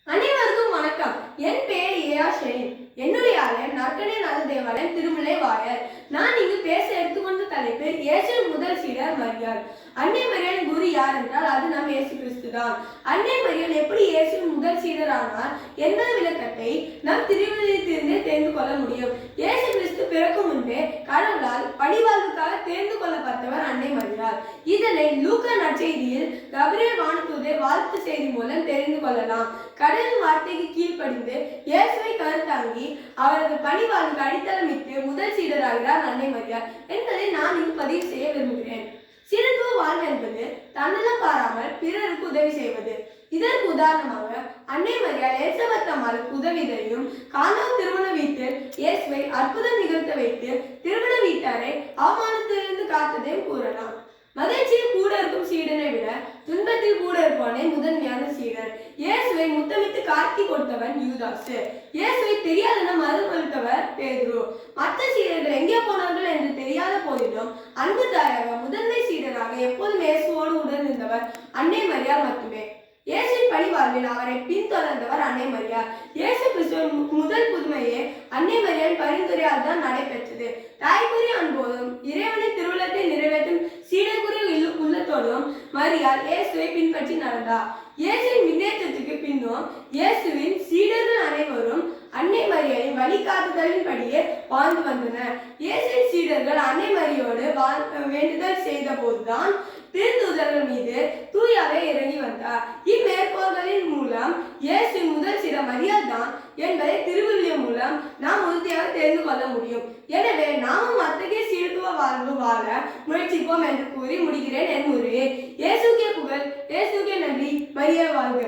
அனைவருக்கும் வணக்கம். என் பெயர் ஏஆ ஷெரீன். என்னுடைய ஆலயம் நற்கனை நாத தேவாலயம் திருமலை வாயர். நான் இங்கு பேச எடுத்துக்கொண்ட தலைப்பு இயேசுவின் முதல் சீடர் மரியாள். அன்னை மரியாளின் குரு யார் என்றால் அது நம் இயேசு கிறிஸ்து தான். அன்னை மரியாள் எப்படி இயேசுவின் முதல் சீடர் ஆனார் என்பது விளக்கத்தை நம் திருவிழித்திருந்தே தெரிந்து கொள்ள முடியும். இயேசு கிறிஸ்து பிறக்கும் முன்பே கடவுளால் பணிவாழ்வுக்காக தேர்ந்து கொள்ளப்பட்டவர் அன்னை மரியாள். இதனை லூக்கா நற்செய்தியில் கபிரியேல் வானதூதர் வாழ்த்து செய்தி மூலம் தெரிந்து கொள்ளலாம். கடவுளின் வார்த்தைக்கு கீழ்ப்படிந்து இயேசுவை கருத்தாங்கி அவரது பணிவாழ்வுக்கு அடித்தளமிட்டு முதல் சீடராகிறார் அன்னை மரியாள் என்பதை நான் இங்கு பதிவு செய்ய விரும்புகிறேன். சீடத்துவ வாழ்வு என்பது தன்னலம் பாராமல் பிறருக்கு உதவி செய்வது. இதற்கு உதாரணமாக அன்னை மரியாள் எலிசபெத் அம்மாளுக்கு உதவியதையும், கானா திருமண வீட்டில் இயேசுவை அற்புதம் நிகழ்த்த வைத்து திருமண வீட்டாரை அவமானத்திலிருந்து காத்ததையும் கூறலாம். மகிழ்ச்சியில் கூட இருக்கும் சீடனை விட துன்பத்தில் கூட இருப்பவனே முதன்மையான சீடர். இயேசுவை முத்தமிட்டு காட்டி கொடுத்தவன் யூதாசு. இயேசுவை தெரியாதென மறுதளித்தவர் பேதுரு. மற்ற சீடர்கள் எங்கே போனார்கள் என்று தெரியாத போதிலும் அன்பு தாயாக முதன்மை சீடராக எப்போதும் இயேசுவோடு உடன் இருந்தவர் அன்னை மரியாள் மட்டுமே. இயேசுவின் பணிவாழ்வில் அவரை பின்தொடர்ந்தவர் அன்னை மரியாள். இயேசு கிறிஸ்துவின் முதல் புதுமையே அன்னை மரியாள் பரிந்துரையால் தான் நடைபெற்றது. தாய்க்குரிய அன்போதும் இறைவனின் திருவுளத்தை நிறைவேற்றும் சீடக்குரிய உள்ளத்தோடும் மரியாள் இயேசுவை பின்பற்றி நடந்தார். இயேசுவின் முன்னேற்றத்துக்கு பின்னும் இயேசுவின் சீடர்கள் அனைவரும் அன்னை மரியாளின் வழிகாட்டுதலின்படியே வாழ்ந்து வந்தனர். இயேசுவின் சீடர்கள் அன்னை மரியோடு வேண்டுதல் செய்த போதுதான் திருத்தூதர்கள் மீது தூயாவே இறங்கி வந்தார். இம்மேற்கோள்களின் மூலம் இயேசுவின் முதல் சீடர் மரியாள் தான் என்பதை திருவிழியம் மூலம் நாம் உறுதியாக தெரிந்து கொள்ள முடியும். எனவே நாமும் அத்தகைய சீடத்துவ வாழ்வு வாழ முயற்சிப்போம் என்று கூறி முடிகிறேன் என் உரையை. இயேசுக்கே புகழ், இயேசுக்கே நன்றி. மரியாள் வாழ்க.